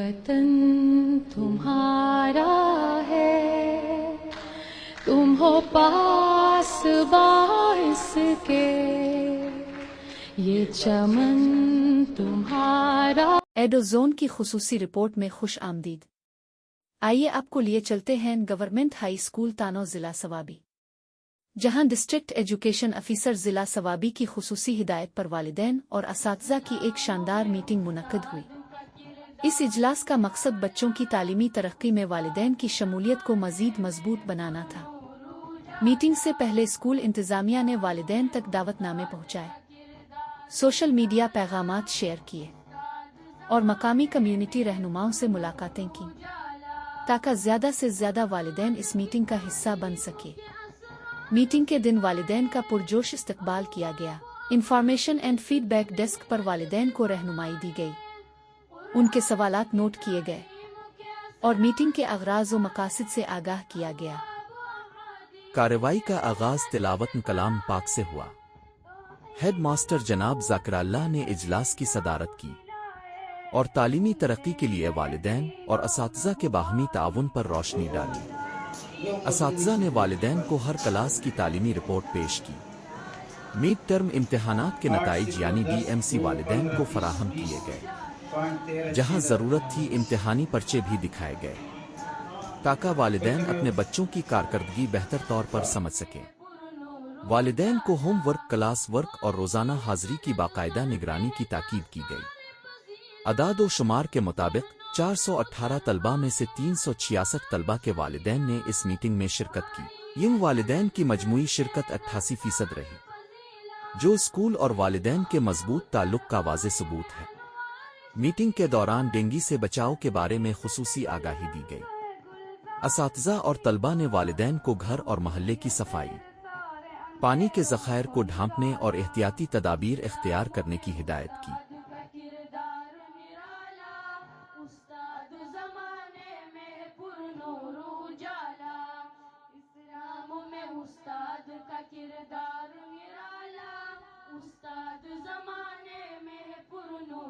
वतन तुम्हारा है, तुम हो पास बाइस के, ये चमन तुम्हारा। एडोजोन की खुसूसी रिपोर्ट में खुश आमदीद। आइए आपको लिए चलते हैं गवर्नमेंट हाई स्कूल तानो ज़िला सवाबी, जहां डिस्ट्रिक्ट एजुकेशन अफिसर ज़िला सवाबी की खुसूसी हिदायत पर वालिदैन और असातिज़ा की एक शानदार मीटिंग मुनक्किद हुई। इस इजलास का मकसद बच्चों की तालीमी तरक्की में वालिदैन की शमूलियत को मज़ीद मजबूत बनाना था। मीटिंग से पहले स्कूल इंतज़ामिया ने वालिदैन तक दावतनामे पहुँचाए, सोशल मीडिया पैगामात शेयर किए और मकामी कम्युनिटी रहनुमाओं से मुलाकातें की, ताकि ज़्यादा से ज़्यादा वालिदैन इस मीटिंग का हिस्सा बन सके। मीटिंग के दिन वालिदैन का पुरजोश इस्तकबाल किया गया। इंफॉर्मेशन एंड फीडबैक डेस्क पर वालिदैन को रहनुमाई दी गई, उनके सवालात नोट किए गए और मीटिंग के अगराज व मकासद से आगाह किया गया। कार्रवाई का आगाज तिलावत कलाम पाक से हुआ। हेड मास्टर जनाब ज़ाकिर ने इजलास की सदारत की और तालीमी तरक्की के लिए वालिदैन और असातिज़ा के बाहमी ताउन पर रोशनी डाली। असातिज़ा ने वालिदैन को हर क्लास की तालीमी रिपोर्ट पेश की। मिड टर्म इम्तिहानात के नताइज यानी DMC वालिदैन को फराहम किए गए। जहां ज़रूरत थी इम्तिहानी पर्चे भी दिखाए गए, ताकि वालिदैन अपने बच्चों की कारकर्दगी बेहतर तौर पर समझ सकें। वालिदैन को होम वर्क, क्लास वर्क और रोज़ाना हाज़री की बाकायदा निगरानी की ताकीद की गई। अदाद व शुमार के मुताबिक 418 तलबा में से 366 तलबा के वालिदैन ने इस मीटिंग में शिरकत की। इन वालिदैन की मजमूई शिरकत 88% रही, जो स्कूल और वालिदैन के मजबूत ताल्लुक का वाज़े सबूत है। मीटिंग के दौरान डेंगू से बचाव के बारे में खुसूसी आगाही दी गई। असातिज़ा और तलबा ने वालिदैन को घर और महल्ले की सफाई, पानी के ज़खायर को ढांपने और एहतियाती तदाबीर इख्तियार करने की हिदायत की।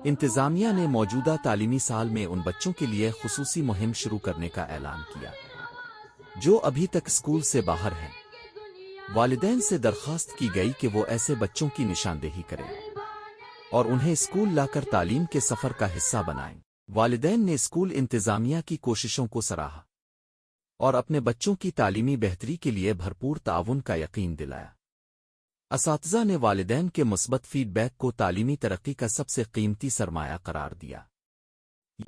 इंतज़ामिया ने मौजूदा तालीमी साल में उन बच्चों के लिए खुसूसी मुहिम शुरू करने का ऐलान किया जो अभी तक स्कूल से बाहर हैं। वालिदैन से दरख्वास्त की गई कि वो ऐसे बच्चों की निशानदेही करें और उन्हें स्कूल लाकर तालीम के सफ़र का हिस्सा बनाएं। वालिदैन ने स्कूल इंतज़ामिया की कोशिशों को सराहा और अपने बच्चों की तालीमी बेहतरी के लिए भरपूर ताउन का यकीन दिलाया। असातिज़ा ने वालिदैन के मुस्बत फीडबैक को तालीमी तरक्की का सबसे कीमती सरमाया करार दिया।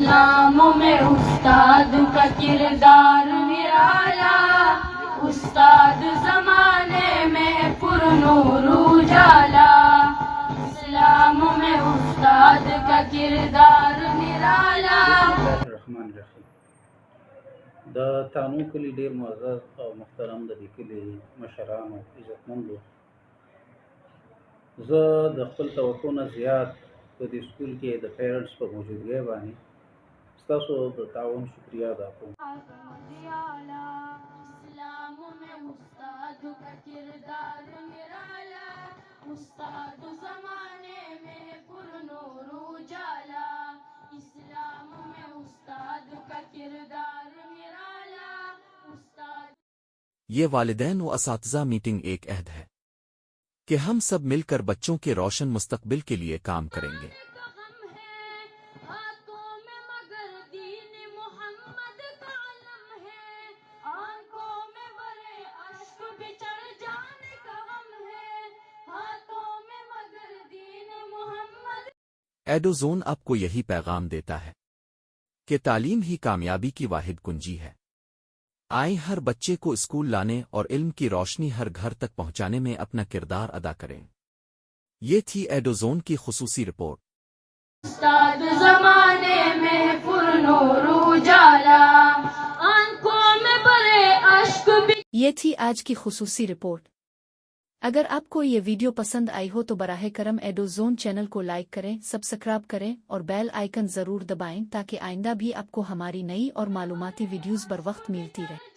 नामों में उस्ताद का किरदार निराला, उस्ताद ज़माने में पुरनूर उजाला, इस्लाम में उस्ताद का किरदार निराला। د تانو کلی ډیر معزز او محترم د دې کلی مشران او عزتمندو، زه د خپل توقع نه زیات په دې سکول کې د پیرنټس په موجودګۍ باندې ستاسو د تعاون شکریا ادا کوم۔ ये वालिदैन व असातिज़ा मीटिंग एक अहद है कि हम सब मिलकर बच्चों के रोशन मुस्तकबिल के लिए काम करेंगे। एडोजोन आपको यही पैगाम देता है कि तालीम ही कामयाबी की वाहिद कुंजी है। आए हर बच्चे को स्कूल लाने और इल्म की रोशनी हर घर तक पहुंचाने में अपना किरदार अदा करें। ये थी एडोजोन की खुसूसी रिपोर्ट। उस्ताद ज़माने में पुरनूर उजाला, आंखों में बड़े अश्क भी। ये थी आज की खुसूसी रिपोर्ट। अगर आपको ये वीडियो पसंद आई हो तो बराह करम एडोजोन चैनल को लाइक करें, सब्सक्राइब करें और बेल आइकन ज़रूर दबाएं, ताकि आइंदा भी आपको हमारी नई और मालूमाती वीडियोज़ बर वक्त मिलती रहे।